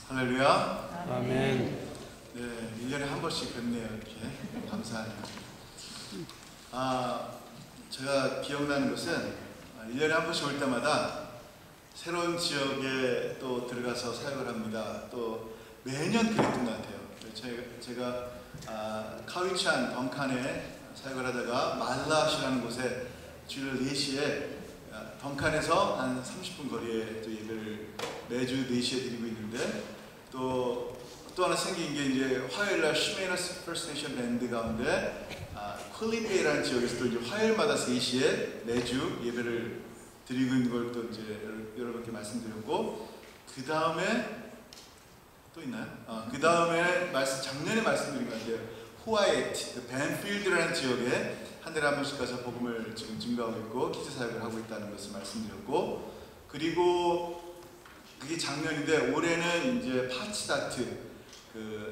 할렐루야. 아멘. 네, 1년에 한 번씩 뵙네요. 이렇게 감사하네요. 제가 기억나는 것은 1년에 한 번씩 올 때마다 새로운 지역에 또 들어가서 사역을 합니다. 또 매년 그랬던 것 같아요. 제가 카위찬 덩칸에 사역을 하다가 말라시라는 곳에 주일 4시에 덩칸에서 한 30분 거리에 또 예배를 매주 4시에 드리고 있는데, 또 하나 생긴 게 이제 화요일날 시메너스 퍼스트 네이션 밴드 가운데 퀄리베이라는 지역에서 또 이제 화요일마다 3시에 매주 예배를 드리고 있는 걸 또 이제 여러분께 말씀드렸고, 그 다음에 또 있나요? 그 다음에 작년에 말씀드린 것 같아요. 호와이트, 밴필드라는 지역에 한 달에 한 번씩 가서 복음을 지금 증거하고 있고 기자 사역을 하고 있다는 것을 말씀드렸고, 그리고 그게 작년인데 올해는 이제 파치다트,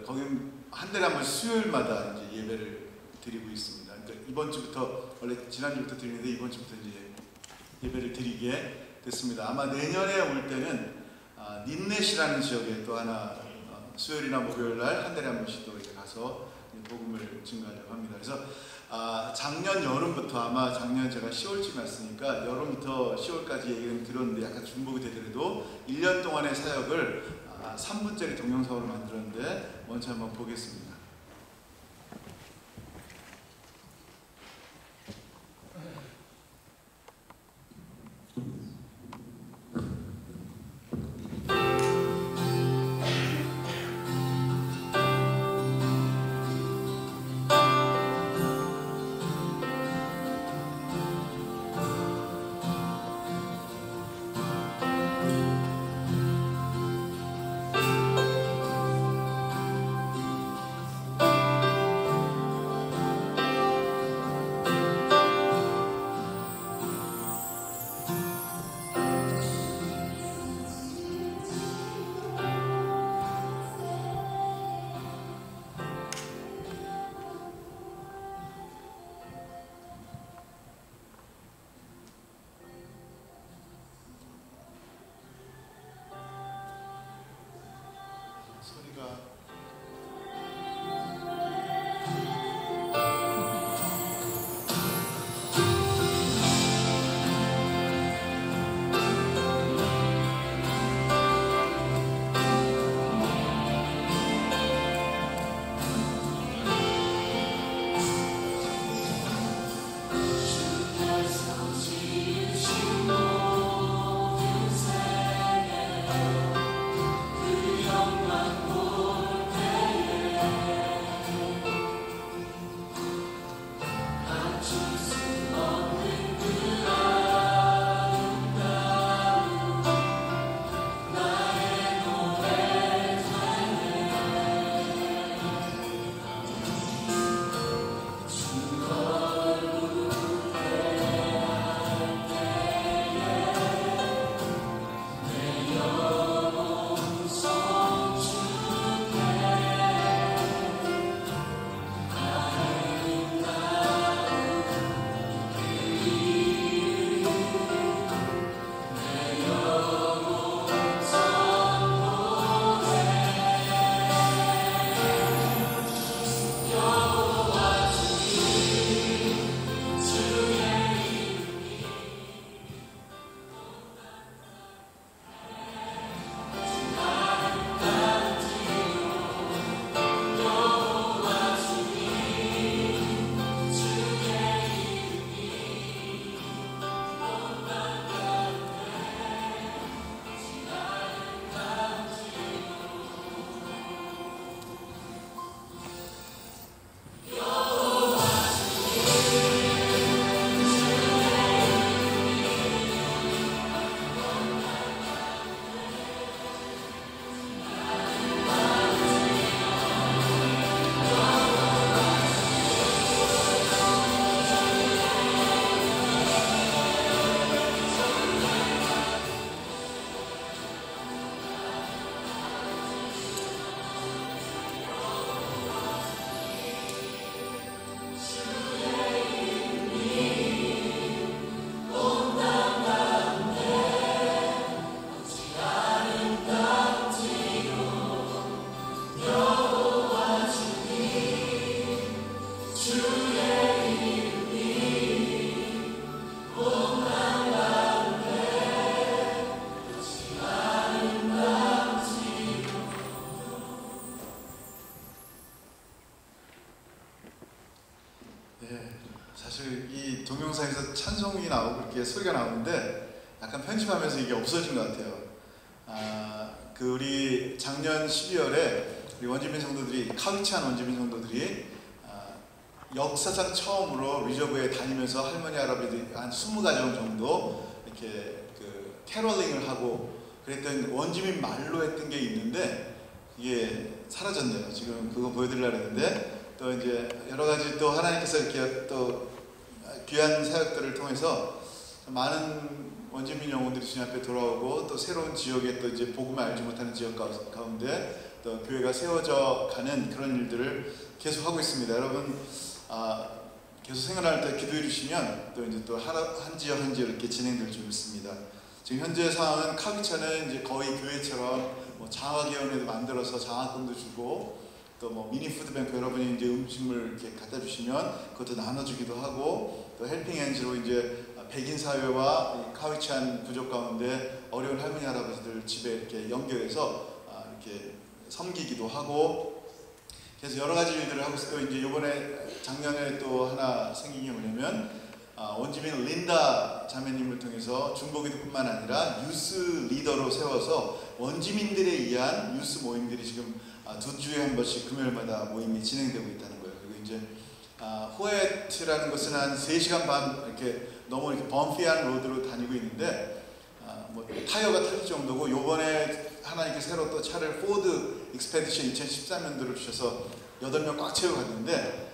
거긴 한 달에 한 번 수요일마다 이제 예배를 드리고 있습니다. 그러니까 이번 주부터, 원래 지난주부터 드리는데 이번 주부터 이제 예배를 드리게 됐습니다. 아마 내년에 올 때는 닌넷이라는 지역에 또 하나 수요일이나 목요일날 한 달에 한 번씩 또 이렇게 가서 복음을 증거하려고 합니다. 그래서 작년 여름부터, 아마 작년 제가 10월쯤에 왔으니까 여름부터 10월까지 얘기는 들었는데 약간 중복이 되더라도 1년 동안의 사역을 3분짜리 동영상으로 만들었는데 먼저 한번 보겠습니다. 동영상에서 찬송이 나오고 그렇게 소리가 나오는데 약간 편집하면서 이게 없어진 것 같아요. 우리 작년 12월에 우리 원주민 성도들이, 카위찬 원주민 성도들이 역사상 처음으로 리저브에 다니면서 할머니 할아버지들이 한 20가정 정도 이렇게 캐롤링을 하고 그랬던 원주민 말로 했던 게 있는데 이게 사라졌네요. 지금 그거 보여드리려고 했는데 또 이제 여러 가지 또 하나님께서 이렇게 또 귀한 사역들을 통해서 많은 원주민 영혼들이 주님 앞에 돌아오고 또 새로운 지역에 또 이제 복음을 알지 못하는 지역 가운데 또 교회가 세워져 가는 그런 일들을 계속 하고 있습니다. 여러분 계속 생각할 때 기도해 주시면 또 이제 또 한 지역 한 지역 이렇게 진행될 줄 믿습니다. 지금 현재 상황은 카위차는 이제 거의 교회처럼 뭐 장학위원회도 만들어서 장학금도 주고 또 뭐 미니 푸드뱅크 여러분이 이제 음식물 이렇게 갖다 주시면 그것도 나눠주기도 하고 또 헬핑 핸즈로 이제 백인 사회와 카위찬 부족 가운데 어려운 할머니 할아버지들 집에 이렇게 연결해서 이렇게 섬기기도 하고 그래서 여러 가지 일들을 하고 있어요. 이제 이번에 작년에 또 하나 생긴 게 뭐냐면 원주민 린다 자매님을 통해서 중보기도뿐만 아니라 뉴스 리더로 세워서 원주민들에 의한 뉴스 모임들이 지금 2주에 한 번씩 금요일마다 모임이 진행되고 있다는 거예요. 그리고 이제 호에트라는 것은 한 3시간 반 이렇게 너무 이렇게 범피한 로드로 다니고 있는데 뭐 타이어가 터질 정도고 요번에 하나님께 새로 또 차를 포드 익스페디션 2013년도를 주셔서 8명 꽉 채우고 갔는데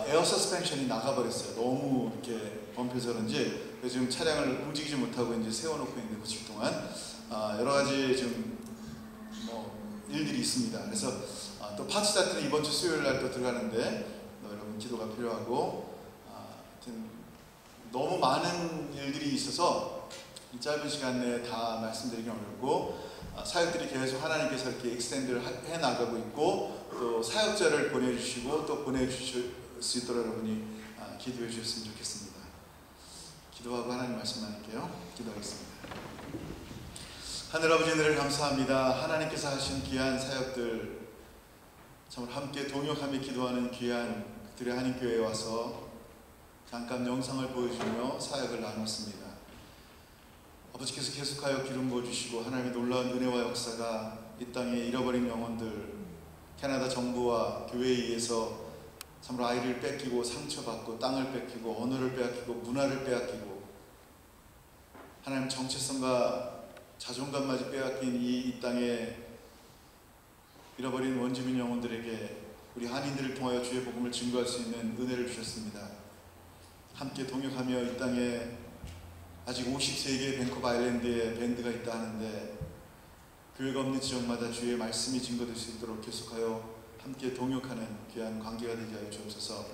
에어 서스펜션이 나가버렸어요. 너무 이렇게 범피해서 그런지 그래서 지금 차량을 움직이지 못하고 이제 세워놓고 있는데 9일 동안 여러 가지 지금 뭐 일들이 있습니다. 그래서 또 파티 자트는 이번 주 수요일 날 또 들어가는데 여러분 기도가 필요하고 하여튼 너무 많은 일들이 있어서 이 짧은 시간 내에 다 말씀드리기 어렵고 사역들이 계속 하나님께서 이렇게 익스텐드를 해 나가고 있고 또 사역자를 보내주시고 또 보내주실 수 있도록 여러분이 기도해 주셨으면 좋겠습니다. 기도하고 하나님 말씀 나눌게요. 기도하겠습니다. 하늘 아버지 은혜를 감사합니다. 하나님께서 하신 귀한 사역들 정말 함께 동역하며 기도하는 귀한 그들의 한인교회에 와서 잠깐 영상을 보여주며 사역을 나눴습니다. 아버지께서 계속하여 기름 부어주시고 하나님의 놀라운 은혜와 역사가 이 땅에 잃어버린 영혼들, 캐나다 정부와 교회에 의해서 참으로 아이를 뺏기고 상처받고 땅을 뺏기고 언어를 빼앗기고 문화를 빼앗기고 하나님 정체성과 자존감마저 빼앗긴 이 땅에 잃어버린 원주민 영혼들에게 우리 한인들을 통하여 주의 복음을 증거할 수 있는 은혜를 주셨습니다. 함께 동역하며 이 땅에 아직 53개의 밴쿠버 아일랜드에 밴드가 있다 하는데 교회가 없는 지역마다 주의 말씀이 증거될 수 있도록 계속하여 함께 동역하는 귀한 관계가 되게 하여 주옵소서.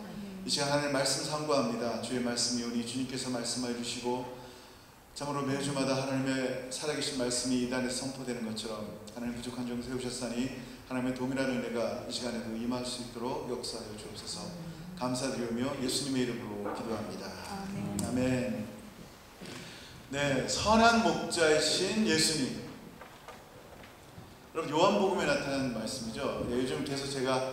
이 시간 하나님의 말씀 상고합니다. 주의 말씀이 오니 주님께서 말씀하여 주시고 참으로 매주마다 하나님의 살아계신 말씀이 이 단에서 선포되는 것처럼 하나님 부족한 종 세우셨사니 하나님의 동일한 은혜가 이 시간에도 임할 수 있도록 역사하여 주옵소서. 감사드리며 예수님의 이름으로 기도합니다. 아멘. 네, 선한 목자이신 예수님. 여러분 요한복음에 나타난 말씀이죠. 요즘 계속 제가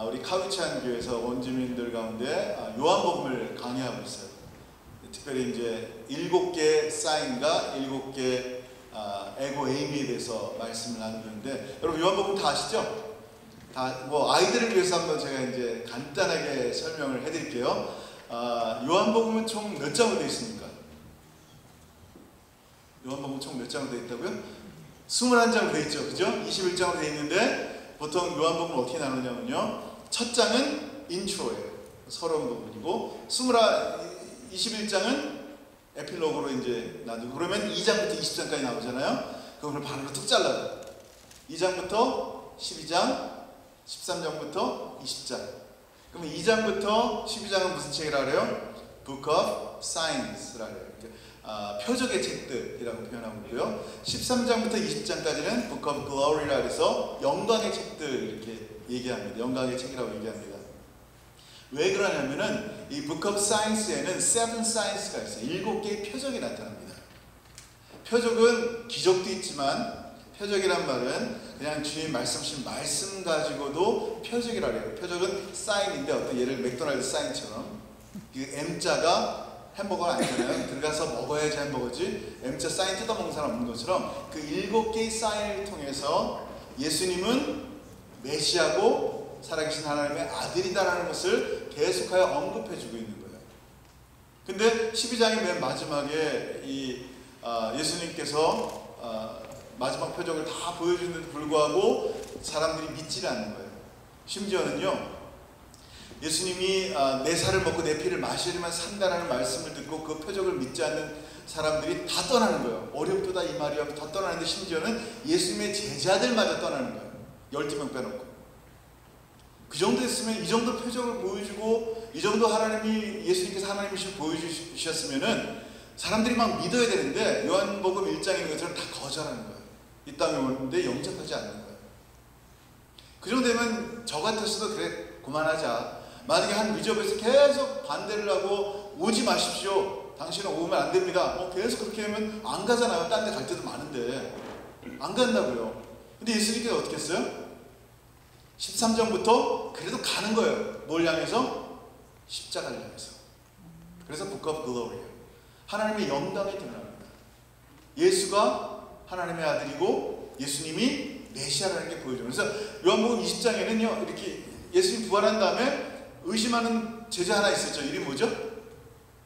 우리 카위찬 교회에서 원주민들 가운데 요한복음을 강의하고 있어요. 특별히 이제 7개 사인과 7개 에고 에이미에 대해서 말씀을 나누는데 여러분 요한복음 다 아시죠? 다 뭐 아이들을 위해서 한번 제가 이제 간단하게 설명을 해드릴게요. 요한복음은 총 몇 장으로 되어 있습니까? 요한복음 총 몇 장으로 되어 있다고요? 21장으로 되어 있죠, 그죠? 21장으로 되어 있는데 보통 요한복음을 어떻게 나누냐면요, 첫 장은 인트로예요, 서론 부분이고 21장은 에필로그로 이제 놔두고 그러면 2장부터 20장까지 나오잖아요. 그걸 바로 툭 잘라요. 2장부터 12장, 13장부터 20장. 그러면 2장부터 12장은 무슨 책이라고 그래요? Book of Signs라고 해요. 표적의 책들이라고 표현하고 있고요. 13장부터 20장까지는 Book of Glory라고 해서 영광의 책들 이렇게 얘기합니다. 영광의 책이라고 얘기합니다. 왜 그러냐면은 이 Book of Signs에는 7 signs가 있어요. 7개의 표적이 나타납니다. 표적은 기적도 있지만 표적이란 말은 그냥 주님 말씀하신 말씀 가지고도 표적이라고 해요. 표적은 사인인데 어떤 예를 맥도날드 사인처럼 그 M자가 햄버거는 아니잖아요. 들어가서 먹어야지 햄버거지 M자 사인 뜯어먹는 사람 없는 것처럼 그 7개의 사인을 통해서 예수님은 메시아고 살아계신 하나님의 아들이다라는 것을 계속하여 언급해주고 있는 거예요. 근데 12장의 맨 마지막에 예수님께서 마지막 표적을 다 보여주는데도 불구하고 사람들이 믿지를 않는 거예요. 심지어는요, 예수님이 내 살을 먹고 내 피를 마시려면 산다라는 말씀을 듣고 그 표적을 믿지 않는 사람들이 다 떠나는 거예요. 어렵도다 이 말이야. 다 떠나는데 심지어는 예수님의 제자들마저 떠나는 거예요. 12명 빼놓고. 그 정도 했으면, 이 정도 표적을 보여주고 이 정도 예수님께서 하나님이실 보여주셨으면은 사람들이 막 믿어야 되는데 요한복음 1장에 있는 것처럼 다 거절하는 거예요. 이 땅에 오는데 영접하지 않는 거예요. 그 정도 되면 저 같았어도 그래 그만하자. 만약에 한 위접에서 계속 반대를 하고 오지 마십시오. 당신은 오면 안 됩니다. 계속 그렇게 하면 안 가잖아요. 딴 데 갈 때도 많은데 안 간다고요. 근데 예수님께서 어떻게 했어요? 13장부터 그래도 가는 거예요. 뭘 향해서? 십자가를 향해서. 그래서 Book of Glory예요. 하나님의 영광이 드러납니다. 예수가 하나님의 아들이고 예수님이 메시아라는 게 보여줘요. 그래서 요한복음 20장에는요, 이렇게 예수님 부활한 다음에 의심하는 제자 하나 있었죠. 이름이 뭐죠?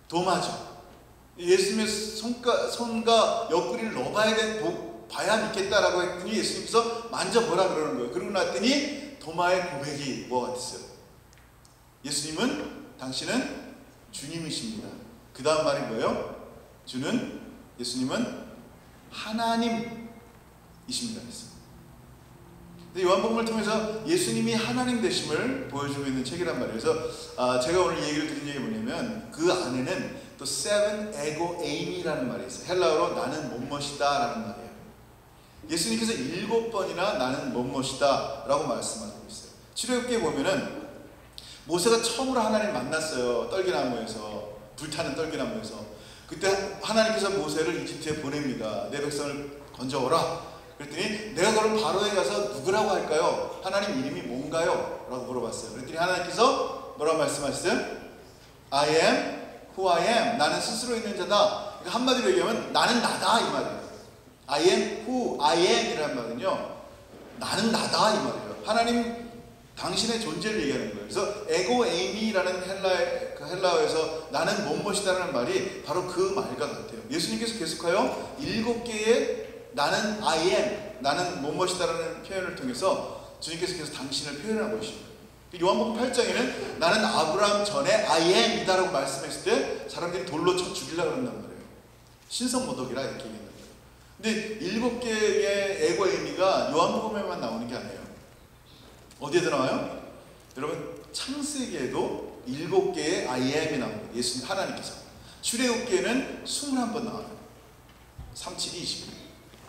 도마죠. 예수님의 손과 옆구리를 봐야 믿겠다라고 했더니 예수님께서 만져보라 그러는 거예요. 그러고 났더니 도마의 고백이 뭐가 됐어요? 당신은 주님이십니다. 그 다음 말이 뭐예요? 예수님은 하나님이십니다. 그랬어요. 요한복음을 통해서 예수님이 하나님 되심을 보여주고 있는 책이란 말이에요. 그래서 제가 오늘 얘기를 드린 얘기 뭐냐면 그 안에는 또 seven ego eimi라는 말이 있어요. 헬라어로 나는 뭐뭇이다 라는 말이에요. 예수님께서 7번이나 나는 뭐뭇이다 라고 말씀하고 있어요. 출애굽기에 보면은 모세가 처음으로 하나님 만났어요. 떨기나무에서, 불타는 떨기나무에서. 그때 하나님께서 모세를 이집트에 보냅니다. 내 백성을 건져오라. 그랬더니 내가 그럼 바로에 가서 누구라고 할까요? 하나님 이름이 뭔가요? 라고 물어봤어요. 그랬더니 하나님께서 뭐라고 말씀하셨어요? I am who I am. 나는 스스로 있는 자다. 그러니까 한마디로 얘기하면 나는 나다 이 말이에요. I am who I am 이라는 말은요, 나는 나다 이 말이에요. 하나님 당신의 존재를 얘기하는 거예요. 그래서 에고 에이미라는 헬라어에서 나는 뭐뭇이다라는 말이 바로 그 말과 같아요. 예수님께서 계속하여 7개의 나는 I am, 나는 뭐뭇이다라는 표현을 통해서 주님께서 계속 당신을 표현하고 계십니다. 요한복음 8장에는 나는 아브라함 전에 I am 이다라고 말씀했을 때 사람들이 돌로 쳐 죽이려고 그런단 말이에요. 신성모독이라 이렇게 얘기했는 거예요. 근데 7개의 에고 에이미가 요한복음에만 나오는 게 아니에요. 어디에도 나와요? 여러분 창세기에도 7개의 I am이 나옵니다. 예수님 하나님께서. 출애굽기에는 21번 나와요. 37이 20.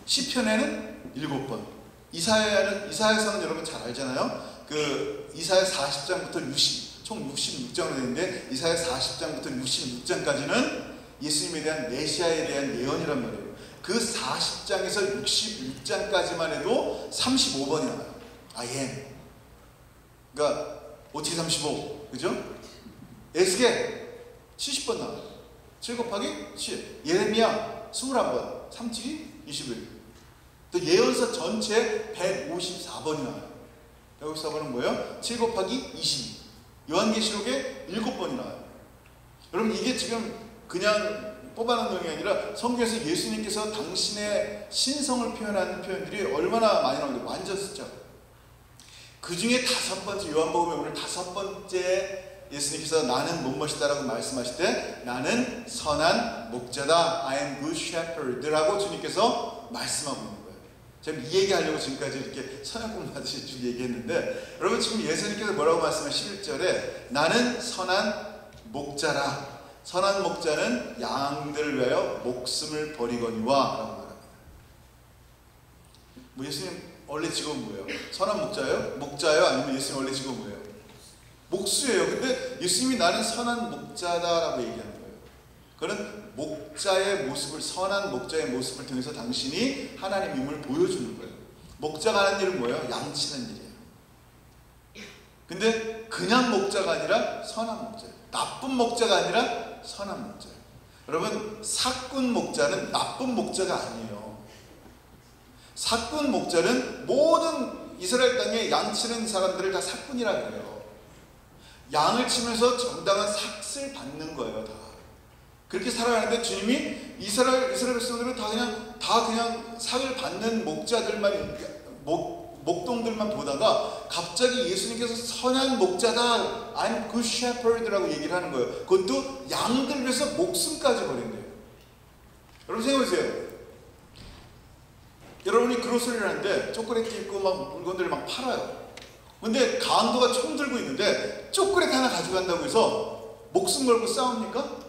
시편에는 7번. 이사야서는 여러분 잘 알잖아요. 그 이사야 40장부터 총 66장으로 되는데 이사야 40장부터 66장까지는 예수님에 대한 메시아에 대한 예언이란 말이에요. 그 40장에서 66장까지만 해도 35번이 나와요. I am. 그러니까 어떻게 35? 그죠? 에스겔 70번 나와요. 7 곱하기 7. 예레미야 21번. 37이 21. 또 예언서 전체 154번이 나와요. 154번은 뭐예요? 7 곱하기 22. 요한계시록에 7번이 나와요. 여러분 이게 지금 그냥 뽑아놓은 내용이 아니라 성경에서 예수님께서 당신의 신성을 표현하는 표현들이 얼마나 많이 나오는데 완전 숫자. 그 중에 5번째, 요한복음에 오늘 5번째 예수님께서 나는 뭐뭇이다라고 말씀하실 때 나는 선한 목자다. I am good shepherd 라고 주님께서 말씀하고 있는 거예요. 제가 이 얘기하려고 지금까지 이렇게 선양꾼 받으실 줄 얘기했는데 여러분 지금 예수님께서 뭐라고 말씀하면 11절에 나는 선한 목자라. 선한 목자는 양들을 위하여 목숨을 버리거니와 라고 말합니다. 뭐 예수님 원래 직업은 뭐예요? 선한 목자예요? 목자예요? 아니면 예수님 원래 직업은 뭐예요? 목수예요. 근데 예수님이 나는 선한 목자다라고 얘기하는 거예요. 그는 목자의 모습을, 선한 목자의 모습을 통해서 당신이 하나님임을 보여주는 거예요. 목자가 하는 일은 뭐예요? 양치는 일이에요. 근데 그냥 목자가 아니라 선한 목자예요. 나쁜 목자가 아니라 선한 목자예요. 여러분, 사꾼 목자는 나쁜 목자가 아니에요. 사꾼 목자는 모든 이스라엘 땅에 양 치는 사람들을 다 사꾼이라 그래요. 양을 치면서 정당한 삭을 받는 거예요. 다 그렇게 살아가는데, 주님이 이스라엘 백성들은 다 그냥 삭을 받는 목자들만, 목동들만 보다가 갑자기 예수님께서 선한 목자다, I'm good shepherd라고 얘기를 하는 거예요. 그것도 양들 위해서 목숨까지 버린대요. 여러분 생각해보세요. 여러분이 그로서리를 하는데 초콜릿 입고 막 물건들을 막 팔아요. 근데 강도가 총 들고 있는데 초콜릿 하나 가져간다고 해서 목숨 걸고 싸웁니까?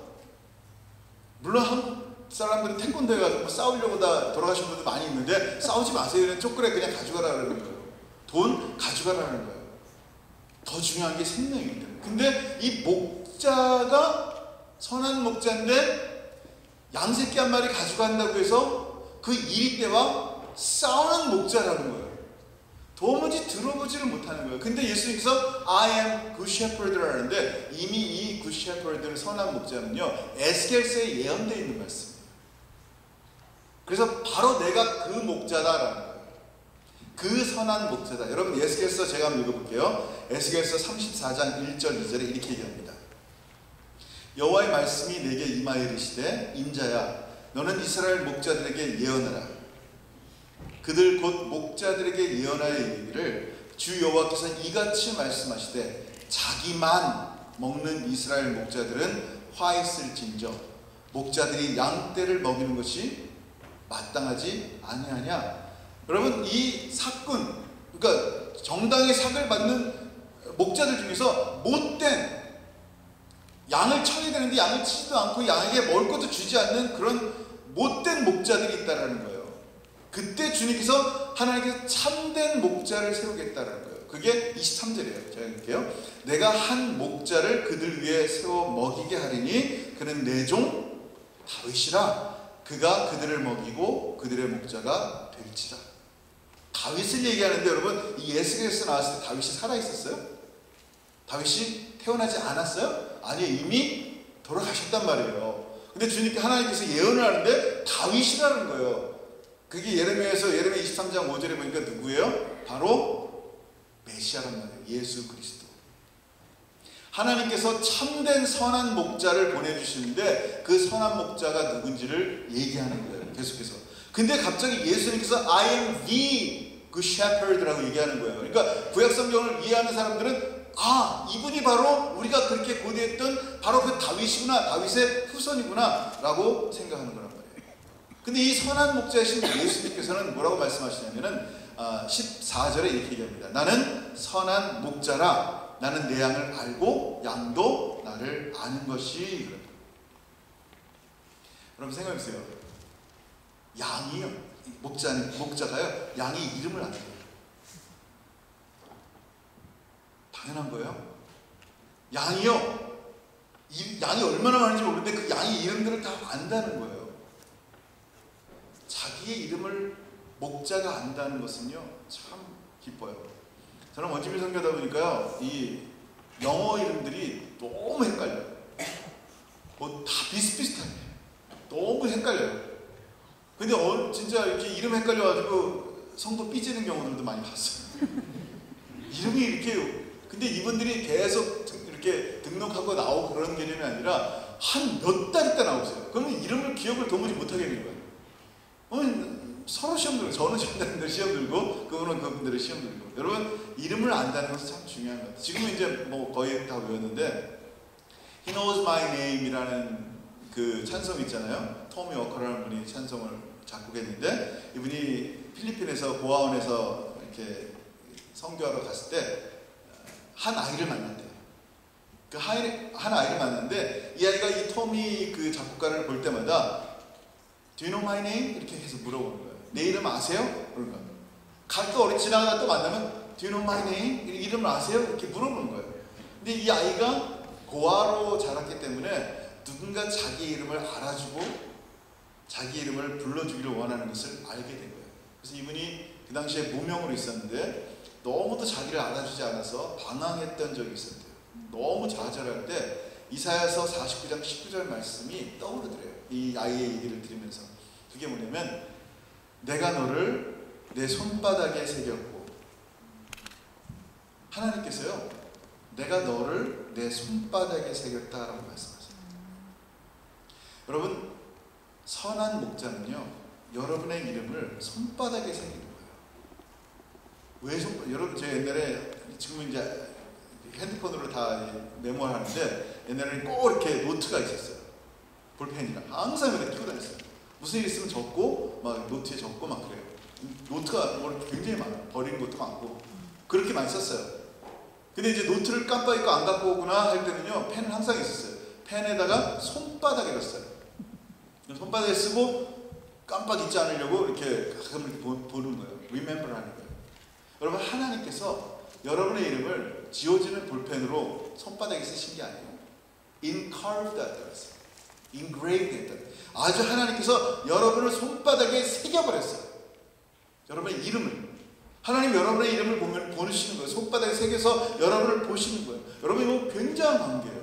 물론 한국 사람들은 태권도에 가서 싸우려고 다 돌아가신 분들 많이 있는데, 싸우지 마세요. 초콜릿 그냥 가져가라는 거예요. 돈 가져가라는 거예요. 더 중요한 게 생명입니다. 근데 이 목자가 선한 목자인데 양새끼 한 마리 가져간다고 해서 그 이리 때와 싸우는 목자라는 거예요. 도무지 들어보지를 못하는 거예요. 근데 예수님께서 I am good shepherd라는데, 이미 이 good shepherd, 선한 목자는요, 에스겔서에 예언되어 있는 말씀이에요. 그래서 바로 내가 그 목자다라는 거예요. 그 선한 목자다. 여러분, 에스겔서 제가 한번 읽어볼게요. 에스겔서 34장 1절 2절에 이렇게 얘기합니다. 여호와의 말씀이 내게 임하여 이르시되, 인자야, 너는 이스라엘 목자들에게 예언하라. 그들 곧 목자들에게 예언하여 이르기를, 주 여호와께서 이같이 말씀하시되, 자기만 먹는 이스라엘 목자들은 화 있을진저 목자들이 양떼를 먹이는 것이 마땅하지 아니하냐. 여러분, 이 사꾼, 그러니까 정당히 삭을 받는 목자들 중에서 못된, 양을 쳐야 되는데 양을 치지도 않고 양에게 먹을 것도 주지 않는 그런 못된 목자들이 있다라는 거예요. 그때 주님께서 하나님께서 참된 목자를 세우겠다라는 거예요. 그게 23절이에요. 제가 읽을게요. 내가 한 목자를 그들 위에 세워 먹이게 하리니 그는 내 종 다윗이라. 그가 그들을 먹이고 그들의 목자가 될지라. 다윗을 얘기하는데, 여러분, 이 에스겔에서 나왔을 때 다윗이 살아있었어요? 다윗이 태어나지 않았어요? 아니요, 이미 돌아가셨단 말이에요. 근데 주님께 하나님께서 예언을 하는데 다윗이라는 거예요. 그게 예레미야 23장 5절에 보니까 누구예요? 바로 메시아란 말이에요. 예수 그리스도. 하나님께서 참된 선한 목자를 보내주시는데 그 선한 목자가 누군지를 얘기하는 거예요. 계속해서. 근데 갑자기 예수님께서 I am the good shepherd라고 얘기하는 거예요. 그러니까 구약 성경을 이해하는 사람들은, 아, 이분이 바로 우리가 그렇게 고대했던 바로 그 다윗이구나, 다윗의 후손이구나 라고 생각하는 거란 말이에요. 근데 이 선한 목자이신 예수님께서는 뭐라고 말씀하시냐면은 14절에 이렇게 얘기합니다. 나는 선한 목자라. 나는 내 양을 알고 양도 나를 아는 것이. 여러분 생각해보세요. 양이요, 목자가요, 양이 이름을 안 해요. 당연한 거예요. 양이요, 양이 얼마나 많은지 모르는데 그 양의 이름들을 다 안다는 거예요. 자기의 이름을 목자가 안다는 것은요, 참 기뻐요. 저는 원주민 선교하다 보니까요, 이 영어 이름들이 너무 헷갈려요. 뭐 다 비슷비슷하게 너무 헷갈려요. 근데 진짜 이렇게 이름 헷갈려가지고 성도 삐지는 경우들도 많이 봤어요. 이름이 이렇게, 근데 이분들이 계속 이렇게 등록하고 나오고 그런 개념이 아니라 한 몇 달 있다 나오세요. 그러면 이름을 기억을 도무지 못하게 되는 거예요. 서로 시험 들고, 저는 시험 들고 그분은 그분들의 시험 들고. 여러분, 이름을 안다는 것은 참 중요한 것 같아요. 지금은 이제 뭐 거의 다 외웠는데, He knows my name 이라는 그 찬송 있잖아요. 토미 워커라는 분이 찬송을 작곡했는데, 이분이 필리핀에서 고아원에서 이렇게 선교하러 갔을 때 한 아이를 만났대요. 그 한 아이를 만났는데, 이 아이가 이 토미 그 작곡가를 볼 때마다 Do you know my name? 이렇게 해서 물어보는 거예요. 내 이름 아세요? 그러니까 가끔 어디 지나가다 또 만나면 Do you know my name? 이름을 아세요? 이렇게 물어보는 거예요. 근데 이 아이가 고아로 자랐기 때문에 누군가 자기 이름을 알아주고 자기 이름을 불러주기를 원하는 것을 알게 된 거예요. 그래서 이분이 그 당시에 무명으로 있었는데 너무도 자기를 알아주지 않아서 방황했던 적이 있었대요. 너무 좌절할 때 이사야서 49장 19절 말씀이 떠오르더래요. 이 아이의 얘기를 들으면서. 그게 뭐냐면 내가 너를 내 손바닥에 새겼고, 하나님께서요 내가 너를 내 손바닥에 새겼다라고 말씀하세요. 여러분, 선한 목자는요 여러분의 이름을 손바닥에 새기는 거예요. 왜 여러분, 제가 옛날에, 지금 이제 핸드폰으로 다 메모를 하는데 옛날에는 꼭 이렇게 노트가 있었어요. 볼펜이랑 항상 이렇게 끼고 다녔어요. 무슨 일 있으면 적고 막 노트에 적고 막 그래요. 노트가 굉장히 많아요. 버리는 것도 많고 그렇게 많이 썼어요. 근데 이제 노트를 깜빡 잊고 안 갖고 오구나 할 때는요 펜을 항상 있었어요. 펜에다가 손바닥에 넣었어요. 손바닥에 쓰고 깜빡 잊지 않으려고 이렇게 가끔 이렇게 보는 거예요. Remember 하는 거예요. 여러분, 하나님께서 여러분의 이름을 지워지는 볼펜으로 손바닥에 쓰신 게 아니에요. Encarved 했다고 했어요. Engraved 했다. 아주 하나님께서 여러분을 손바닥에 새겨버렸어요. 여러분의 이름을. 하나님 여러분의 이름을 보시는 거예요. 손바닥에 새겨서 여러분을 보시는 거예요. 여러분, 이거 굉장한 관계예요.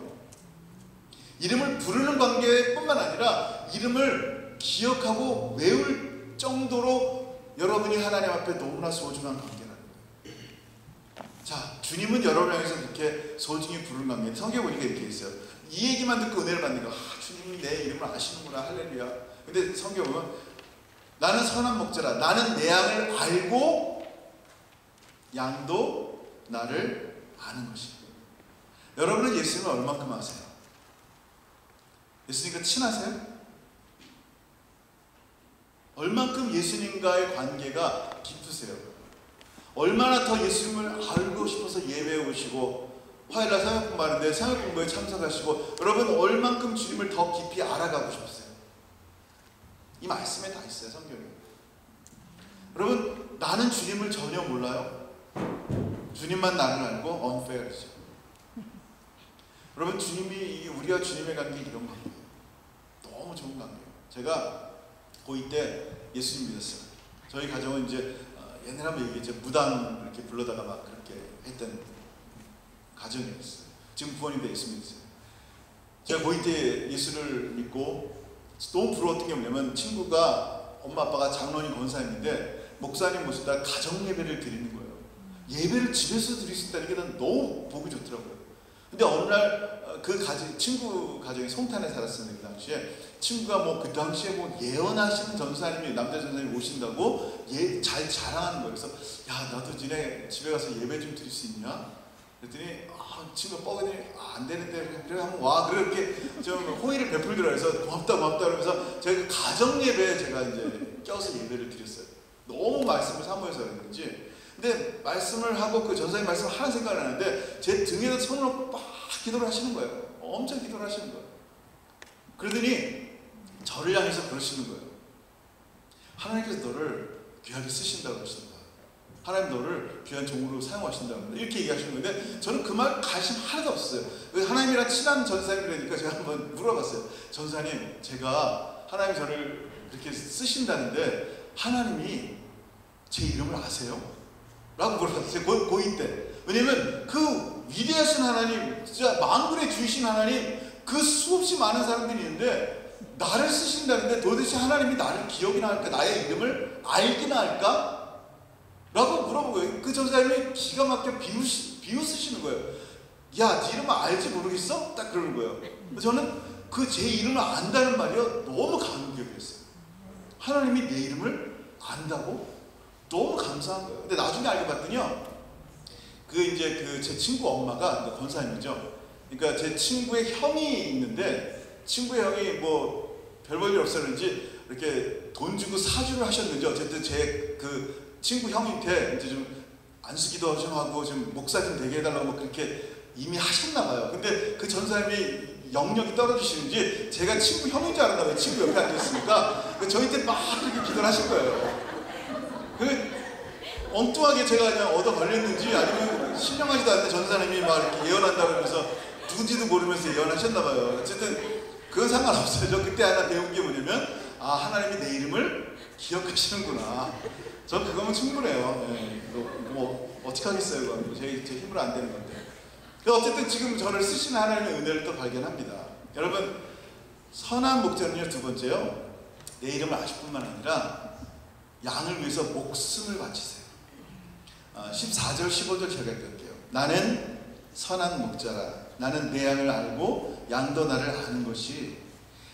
이름을 부르는 관계뿐만 아니라 이름을 기억하고 외울 정도로 여러분이 하나님 앞에 너무나 소중한 관계라는 거예요. 자, 주님은 여러분을 향해서 그렇게 소중히 부르는 관계. 성경에 보니까 이렇게 있어요. 이 얘기만 듣고 은혜를 받는 거, 주님이 내 이름을 아시는구나, 할렐루야. 근데 성경에 보면 나는 선한 목자라, 나는 내 양을 알고 양도 나를 아는 것이고. 여러분은 예수님을 얼만큼 아세요? 예수님과 친하세요? 얼만큼 예수님과의 관계가 깊으세요? 얼마나 더 예수님을 알고 싶어서 예배에 오시고 화요일날 성역 공부하는데 성역 공부에 참석하시고, 여러분 얼만큼 주님을 더 깊이 알아가고 싶으세요? 이 말씀에 다 있어요, 성경에. 여러분, 나는 주님을 전혀 몰라요. 주님만 나를 알고 unfair이죠. 여러분, 주님이, 우리와 주님의 관계 이런 관계예요. 너무 좋은 관계예요. 제가 고2 때 예수님 믿었어요. 저희 가정은 이제 옛날에 한번 얘기했죠. 무당 이렇게 불러다가 막 그렇게 했던 가정이었어요. 지금 부모님도 예수 믿으세요. 제가 고2 때 예수를 믿고 너무 부러웠던 게 뭐냐면, 친구가 엄마 아빠가 장로님 권사님인데 목사님 모시다 가정 예배를 드리는 거예요. 예배를 집에서 드릴 수 있다는 게 난 너무 보기 좋더라고요. 근데 어느 날 그 친구 가정이 송탄에 살았었는데, 그 당시에 친구가 뭐 그 당시에 뭐 예언하시는 전사님이, 남자 전사님이 오신다고 잘 자랑하는 거예요. 그래서 야, 나도 니네 집에 가서 예배 좀 드릴 수 있냐? 그랬더니 친구가 뻐근히 안 되는데 그래 한번 와. 그렇게 좀 호의를 베풀더라. 그래서 고맙다 그러면서 제가 가정 예배에 제가 이제 껴서 예배를 드렸어요. 너무 말씀을 사모해서 그랬는지. 근데 말씀을 하고 그 전사님 말씀을 하는 생각을 하는데 제 등에다 손을 놓고 막 기도를 하시는 거예요. 엄청 기도를 하시는 거예요. 그러더니 저를 향해서 그러시는 거예요. 하나님께서 너를 귀하게 쓰신다고 그러신다. 하나님 너를 귀한 종으로 사용하신다고 이렇게 얘기하시는 건데, 저는 그 말 관심 하나도 없었어요. 하나님이랑 친한 전사님이라니까 제가 한번 물어봤어요. 전사님, 제가 하나님 저를 그렇게 쓰신다는데 하나님이 제 이름을 아세요? 라고 물어봤어요. 고2 때. 왜냐면 그 위대하신 하나님, 진짜 만군의 주이신 하나님, 그 수없이 많은 사람들이 있는데 나를 쓰신다는데 도대체 하나님이 나를 기억이나 할까? 나의 이름을 알기나 할까? 라고 물어본 거예요. 그 전사님이 기가 막혀 비웃으시는 거예요. 야, 네 이름을 알지 모르겠어? 딱 그러는 거예요. 저는 그 제 이름을 안다는 말이요, 너무 감격이었어요. 하나님이 내 이름을 안다고? 너무 감사한 거예요. 근데 나중에 알고 봤더니요, 제 친구 엄마가 권사님이죠. 그러니까 제 친구의 형이 있는데, 친구의 형이 뭐 별 볼 일 없었는지 이렇게 돈 주고 사주를 하셨는지, 어쨌든 제 그 친구 형한테 이제 좀 안수기도 좀 하고 좀 목사 좀 되게 해달라고 뭐 그렇게 이미 하셨나봐요. 근데 그 전사님이 영역이 떨어지시는지 제가 친구 형인 줄 알았나 봐요. 친구 옆에 앉아있으니까 저한테 막 그렇게 기도를 하신 거예요. 엉뚱하게 제가 그냥 얻어 걸렸는지, 아니면 신령하지도 않는데 전사님이 막 이렇게 예언한다고 하면서 누군지도 모르면서 예언하셨나봐요. 어쨌든 그건 상관없어요. 저 그때 하나 배운 게 뭐냐면, 하나님이 내 이름을 기억하시는구나. 전 그거면 충분해요. 뭐 어떻게 하겠어요. 그건 제 힘으로 안 되는 건데. 어쨌든 지금 저를 쓰신 하나님의 은혜를 또 발견합니다. 여러분, 선한 목자는요, 두 번째요, 내 이름을 아실 뿐만 아니라 양을 위해서 목숨을 바치세요. 14절 15절 제가 읽을게요. 나는 선한 목자라. 나는 내 양을 알고 양도 나를 아는 것이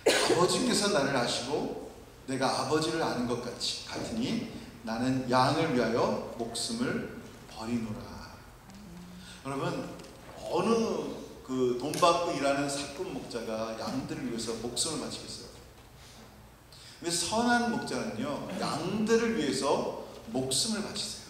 아버지께서 나를 아시고 내가 아버지를 아는 것 같으니 나는 양을 위하여 목숨을 버리노라. 여러분, 어느 그 돈 받고 일하는 사꾼 목자가 양들을 위해서 목숨을 바치겠어요? 근데 선한 목자는요, 양들을 위해서 목숨을 바치세요.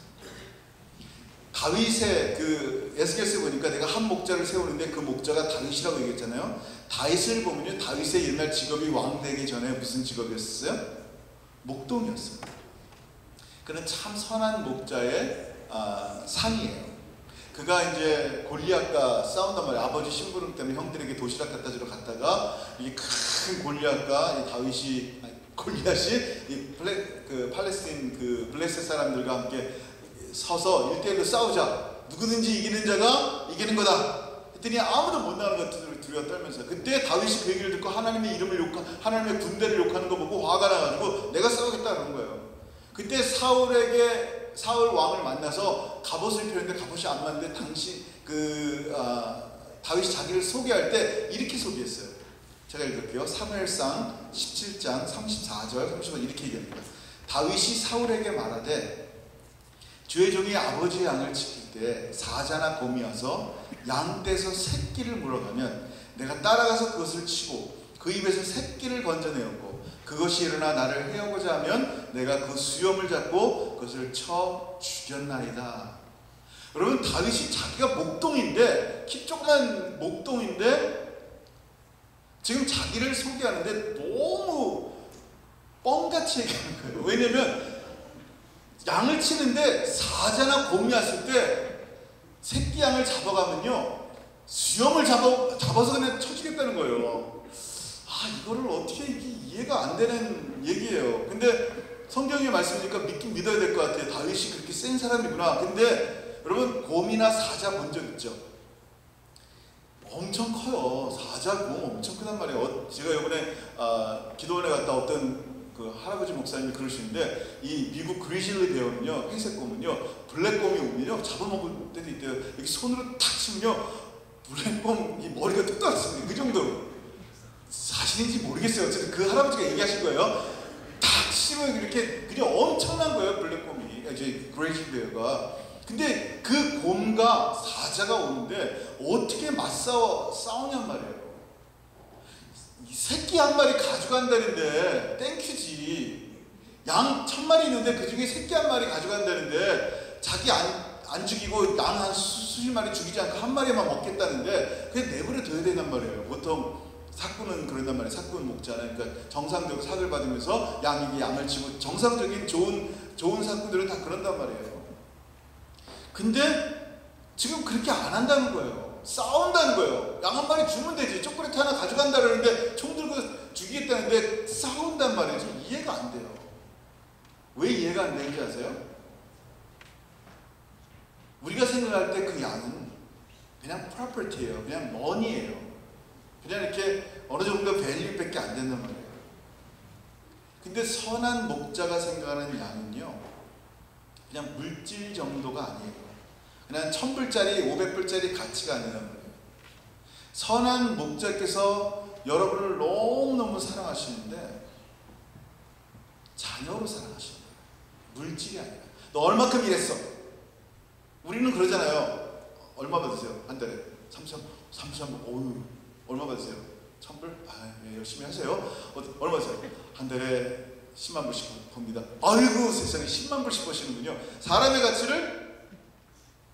다윗의 그 에스겔서에 보니까 내가 한 목자를 세우는데 그 목자가 다윗이라고 얘기했잖아요. 다윗을 보면요, 다윗의 옛날 직업이 왕 되기 전에 무슨 직업이었어요? 목동이었어요. 그는 참 선한 목자의 상이에요. 그가 이제 골리앗과 싸운단 말이에요. 아버지 심부름 때문에 형들에게 도시락 갖다 주러 갔다가 이 큰 골리앗과 골리앗이 그 팔레스틴 그 블레셋 사람들과 함께 서서 1대1로 싸우자. 누구든지 이기는 자가 이기는 거다. 했더니 아무도 못 나가는 것들을 두려워 떨면서, 그때 다윗이 그 얘기를 듣고 하나님의 이름을 하나님의 군대를 욕하는 거 보고 화가 나가지고 내가 싸우겠다 그런 거예요. 그때 사울 왕을 만나서 갑옷을 입혔는데 갑옷이 안 맞는데 다윗이 자기를 소개할 때 이렇게 소개했어요. 제가 읽을게요. 사무엘상 17장 34절 35절 이렇게 얘기합니다. 다윗이 사울에게 말하되 주의 종이 아버지의 양을 지킬 때 사자나 곰이 와서 양떼에서 새끼를 물어가면 내가 따라가서 그것을 치고 그 입에서 새끼를 건져내었고 그것이 일어나 나를 해오고자 하면 내가 그 수염을 잡고 그것을 쳐 죽였나이다. 여러분, 다윗이 자기가 목동인데, 키 조그만 목동인데 지금 자기를 소개하는데 너무 뻥같이 얘기하는 거예요. 왜냐면 양을 치는데 사자나 곰이 왔을 때 새끼 양을 잡아가면요, 수염을 잡아서 그냥 쳐주겠다는 거예요. 이거를 어떻게 이해가 안 되는 얘기예요. 근데 성경의 말씀이니까 믿긴 믿어야 될 것 같아요. 다윗이 그렇게 센 사람이구나. 근데 여러분, 곰이나 사자 본 적 있죠? 엄청 커요. 사자, 곰 엄청 크단 말이에요. 제가 이번에 기도원에 갔다 어떤 그 할아버지 목사님이 그러시는데, 이 미국 그리즐리 베어는요, 회색 곰은요, 블랙곰이 오면요 잡아먹을 때도 있대요. 이렇게 손으로 탁 치면요 블랙곰 이 머리가 뚝 떨어집니다. 그 정도로. 사실인지 모르겠어요. 어쨌든 그 할아버지가 얘기하신 거예요. 탁 치면 이렇게 그냥 엄청난 거예요, 블랙곰이, 이제 그레이즐리 베어가. 근데 그 곰과 사자가 오는데 어떻게 싸우냔 말이에요. 이 새끼 한 마리 가져간다는데 땡큐지. 양 1000마리 있는데 그 중에 새끼 한 마리 가져간다는데 자기 안 죽이고 양 한 수십 마리 죽이지 않고 한 마리만 먹겠다는데 그냥 내버려 둬야 된단 말이에요. 보통 사꾼은 그런단 말이에요. 사꾼 목자는, 그러니까 정상적으로 사를 받으면서 양을 치고 정상적인 좋은 사꾼들은 다 그런단 말이에요. 근데 지금 그렇게 안 한다는 거예요. 싸운다는 거예요. 양 한 마리 주면 되지. 초콜릿 하나 가져간다 그러는데 총 들고 죽이겠다는데 싸운단 말이에요. 좀 이해가 안 돼요. 왜 이해가 안 되는지 아세요? 우리가 생각할 때 그 양은 그냥 프로퍼티예요. 그냥 머니예요. 그냥 이렇게 어느 정도 밸류밖에 안 된단 말이에요. 근데 선한 목자가 생각하는 양은요, 그냥 물질 정도가 아니에요. 그냥 1000불짜리 500불짜리 가치가 아니란 말이에요. 선한 목자께서 여러분을 너무너무 사랑하시는데 자녀로 사랑하시는 거예요. 물질이 아니라. 너 얼마큼 일했어? 우리는 그러잖아요. 얼마 받으세요? 한 달에 3,000불. 어휴, 얼마 받으세요? 1000불? 네, 열심히 하세요. 얼마 받으세요? 한 달에 10만 불씩 법니다. 아이고, 세상에 10만 불씩 버시는군요. 사람의 가치를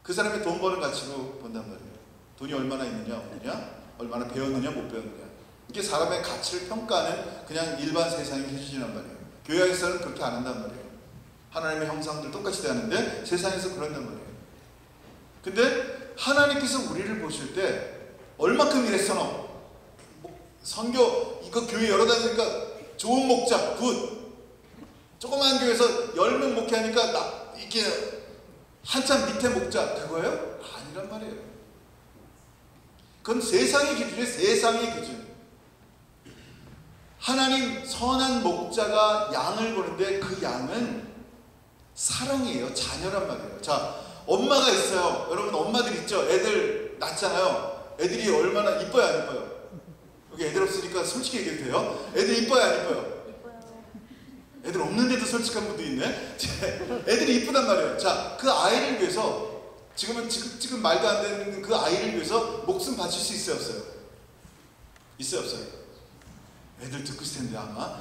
그 사람의 돈 버는 가치로 본단 말이에요. 돈이 얼마나 있느냐 없느냐, 얼마나 배웠느냐 못 배웠느냐. 이게 사람의 가치를 평가하는 그냥 일반 세상이 해주지란 말이에요. 교회에서는 그렇게 안 한단 말이에요. 하나님의 형상들 똑같이 대하는데 세상에서 그런단 말이에요. 근데 하나님께서 우리를 보실 때 얼마큼 일했어 너? 선교 이거 교회 여러 다니니까 좋은 목자 굿. 조그만 교회에서 10명 목회하니까 이렇게 한참 밑에 목자 그거예요? 아니란 말이에요. 그건 세상의 기준이에요. 세상의 기준. 하나님 선한 목자가 양을 보는데 그 양은 사랑이에요. 자녀란 말이에요. 자, 엄마가 있어요. 여러분 엄마들 있죠? 애들 낳잖아요. 애들이 얼마나 이뻐요, 안 이뻐요? 여기 애들 없으니까 솔직히 얘기해도 돼요? 애들 이뻐요, 안 이뻐요? 애들 없는데도 솔직한 분도 있네. 애들이 이쁘단 말이에요. 자, 그 아이를 위해서 지금 말도 안 되는 그 아이를 위해서 목숨 바칠 수 있어요, 없어요? 있어요, 없어요? 애들 듣고 있을 텐데 아마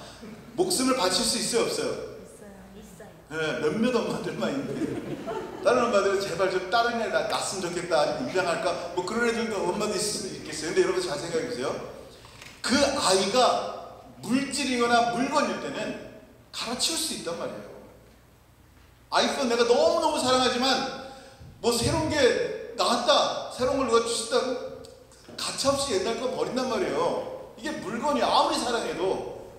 목숨을 바칠 수 있어요, 없어요? 네, 몇몇 엄마들만 있는데 다른 엄마들은 제발 좀 다른 애 낳았으면 좋겠다, 아니면 입양할까, 뭐 그런 애들도 엄마도 있을 수도 있겠어요. 근데 여러분 잘 생각해 보세요. 그 아이가 물질이거나 물건일 때는 갈아치울 수 있단 말이에요. 아이폰 내가 너무너무 사랑하지만 뭐 새로운 게 나왔다, 새로운 걸 누가 주신다고 가차없이 옛날 거 버린단 말이에요. 이게 물건이 아무리 사랑해도.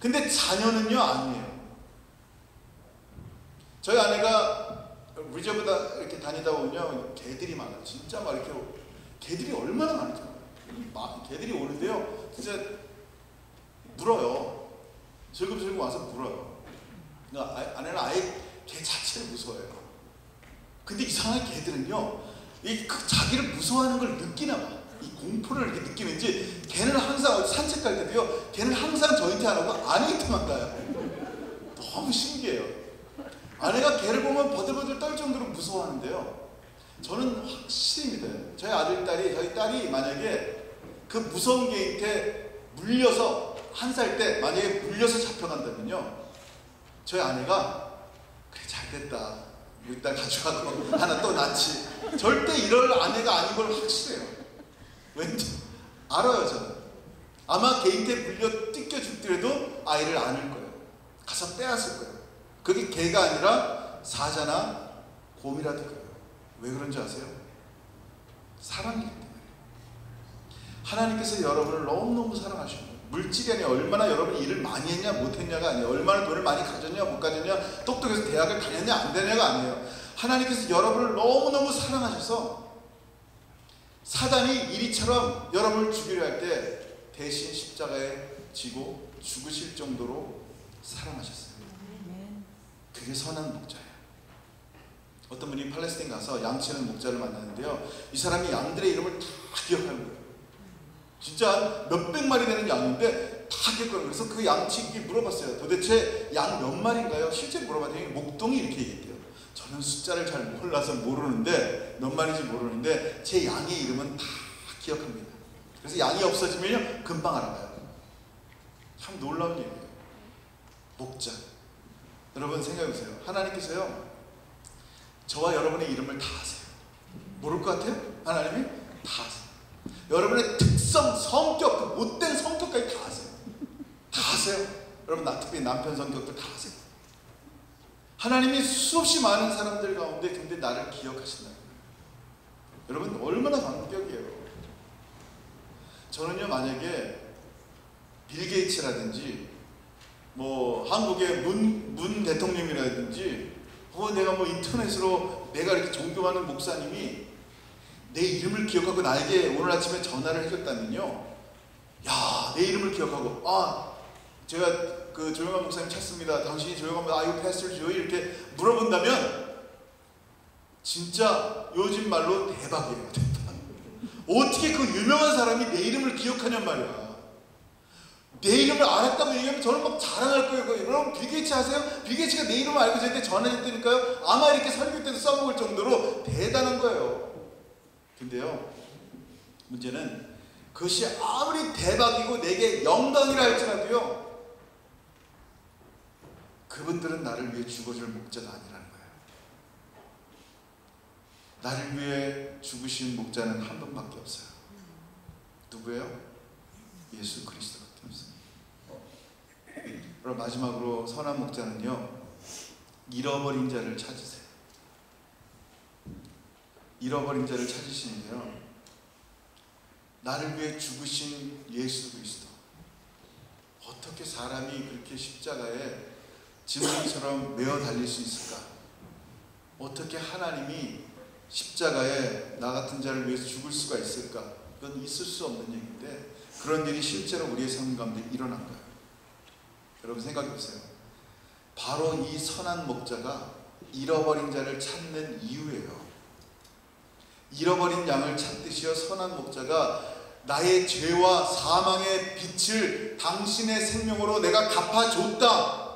근데 자녀는요, 아니에요. 저희 아내가 리저브다 이렇게 다니다 보면요, 개들이 많아요. 진짜 막 이렇게 개들이 얼마나 많은지 몰라요. 개들이 오는데요, 진짜 물어요. 슬금슬금 와서 물어요. 아내는 아예 개 자체를 무서워해요. 근데 이상하게 개들은요, 자기를 무서워하는 걸 느끼나 봐. 이 공포를 이렇게 느끼는지 걔는 항상 산책 갈 때도요, 걔는 항상 저한테 안 오고 아내한테만 가요. 너무 신기해요. 아내가 개를 보면 버들버들 떨 정도로 무서워하는데요, 저는 확실히 믿어요. 저희 딸이 만약에 그 무서운 개한테 물려서 한 살 때 만약에 물려서 잡혀간다면요, 저희 아내가 그래 잘됐다, 우리 딸 가져가고 하나 또 낳지, 절대 이럴 아내가 아닌 걸 확실해요. 왠지 알아요. 저는 아마 개한테 물려 뜯겨 죽더라도 아이를 안을 거예요. 가서 빼앗을 거예요. 그게 개가 아니라 사자나 곰이라도 그래요. 왜 그런지 아세요? 사랑이기 때문에. 하나님께서 여러분을 너무너무 사랑하시는 거예요. 물질이 아니라 얼마나 여러분이 일을 많이 했냐 못했냐가 아니에요. 얼마나 돈을 많이 가졌냐 못 가졌냐, 똑똑해서 대학을 다녔냐 안 다녔냐가 아니에요. 하나님께서 여러분을 너무너무 사랑하셔서 사단이 이리처럼 여러분을 죽이려 할 때 대신 십자가에 지고 죽으실 정도로 사랑하셨어요. 그게 선한 목자예요. 어떤 분이 팔레스타인 가서 양치는 목자를 만났는데요, 이 사람이 양들의 이름을 다 기억하는 거예요. 진짜 몇백 마리 되는 양인데 다 기억하는 거예요. 그래서 그 양치기 물어봤어요. 도대체 양 몇 마리인가요? 실제 물어봤더니 목동이 이렇게 얘기했대요. 저는 숫자를 잘 몰라서 모르는데, 몇 마리인지 모르는데 제 양의 이름은 다 기억합니다. 그래서 양이 없어지면 금방 알아봐요. 참 놀라운 얘기예요. 목자. 여러분 생각해보세요. 하나님께서요, 저와 여러분의 이름을 다 아세요. 모를 것 같아요? 하나님이 다 아세요. 여러분의 특성, 성격, 그 못된 성격까지 다 아세요. 다 아세요. 여러분 특히 남편 성격도 다 아세요. 하나님이 수없이 많은 사람들 가운데 근데 나를 기억하신다. 여러분 얼마나 감격이에요. 저는요, 만약에 빌 게이츠라든지 뭐 한국의 문 대통령이라든지 혹은 내가 뭐 인터넷으로 내가 이렇게 존경하는 목사님이 내 이름을 기억하고 나에게 오늘 아침에 전화를 해줬다면요, 야, 내 이름을 기억하고, 제가 그 조용한 목사님 찾습니다. 당신이 조용한 Are you Pastor Joey? 이렇게 물어본다면 진짜 요즘 말로 대박이에요. 대박. 어떻게 그 유명한 사람이 내 이름을 기억하냔 말이야. 내 이름을 알았다고 얘기하면 저는 막 자랑할 거예요. 여러분 빌 게이츠 아세요? 빌 게이츠가 내 이름을 알고 저한테 전화했다니까요. 아마 이렇게 설교 때도 써먹을 정도로 대단한 거예요. 근데요, 문제는 그것이 아무리 대박이고 내게 영광이라 할지라도요, 그분들은 나를 위해 죽어줄 목자가 아니라는 거예요. 나를 위해 죽으신 목자는 한 분밖에 없어요. 누구예요? 예수 그리스도밖에 없어요. 그럼 마지막으로 선한 목자는요, 잃어버린 자를 찾으세요. 잃어버린 자를 찾으시는데요, 나를 위해 죽으신 예수 그리스도, 어떻게 사람이 그렇게 십자가에 짐승처럼 메어 달릴 수 있을까? 어떻게 하나님이 십자가에 나 같은 자를 위해서 죽을 수가 있을까? 이건 있을 수 없는 얘기인데 그런 일이 실제로 우리의 삶 가운데 일어난 거예요. 여러분 생각해 보세요. 바로 이 선한 목자가 잃어버린 자를 찾는 이유예요. 잃어버린 양을 찾듯이요, 선한 목자가 나의 죄와 사망의 빛을 당신의 생명으로 내가 갚아줬다.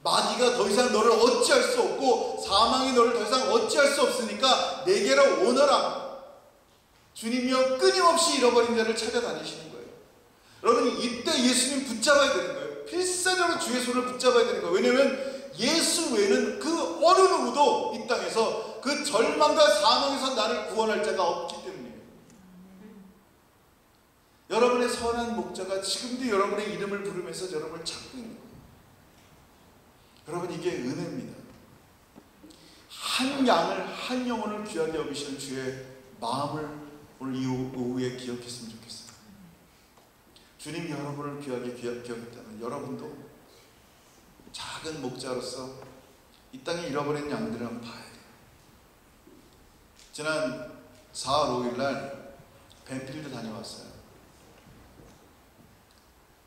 마귀가 더 이상 너를 어찌할 수 없고 사망이 너를 더 이상 어찌할 수 없으니까 내게로 오너라. 주님이여 끊임없이 잃어버린 자를 찾아다니시는 거예요. 여러분 이때 예수님 붙잡아야 되는 거예요. 필사적으로 주의 손을 붙잡아야 되는 거예요. 왜냐하면 예수 외에는 그 어느 누구도 이 땅에서 그 절망과 사망에서 나를 구원할 자가 없기 때문이에요. 여러분의 선한 목자가 지금도 여러분의 이름을 부르면서 여러분을 찾고 있는 거예요. 여러분 이게 은혜입니다. 한 양을 한 영혼을 귀하게 여기시는 주의 마음을 오늘 이 오후에 기억했으면 좋겠어요. 주님이 여러분을 귀하게 기억했다면 여러분도 작은 목자로서 이 땅에 잃어버린 양들을 한번 봐야 돼요. 지난 4월 5일날 벤필드 다녀왔어요.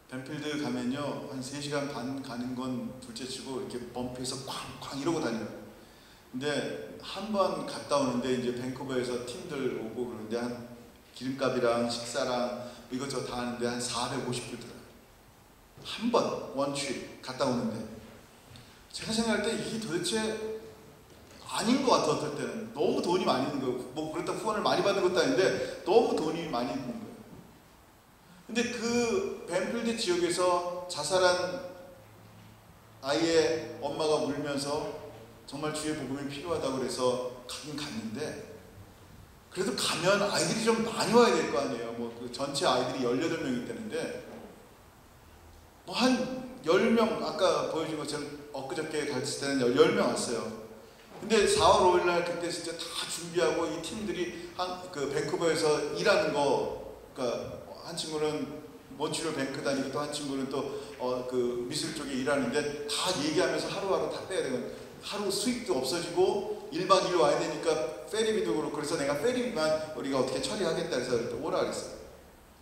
벤필드 가면요 한 3시간 반 가는 건 둘째치고 이렇게 범프에서 쾅쾅 이러고 다녀요. 근데 한 번 갔다 오는데 이제 밴쿠버에서 팀들 오고 그러는데 한 기름값이랑 식사랑 이것저것 다 하는데 한 450불 들어요. 한 번 원취 갔다 오는데 제가 생각할 때 이게 도대체 아닌 것 같아. 어떨 때는 너무 돈이 많이 있는 거예요. 뭐 그렇다고 후원을 많이 받는 것도 아닌데 너무 돈이 많이 있는 거예요. 근데 그 벤필드 지역에서 자살한 아이의 엄마가 울면서 정말 주의 복음이 필요하다고 그래서 가긴 갔는데 그래도 가면 아이들이 좀 많이 와야 될 거 아니에요. 뭐 그 전체 아이들이 18명이 되는데 뭐 한 10명 아까 보여준 것처럼 엊그저께 갔을 때는 10명 왔어요. 근데 4월 5일 날 그때 진짜 다 준비하고 이 팀들이 그 밴쿠버에서 일하는 거, 그러니까 한 친구는 몬트리올 뱅크 다니고 또 한 친구는 또 그 미술 쪽에 일하는데 다 얘기하면서 하루하루 다 빼야 되거든. 하루 수익도 없어지고 1박 2일 와야 되니까 페리비도 그렇고 그래서 내가 페리비만 우리가 어떻게 처리하겠다 해서 오라 그랬어요.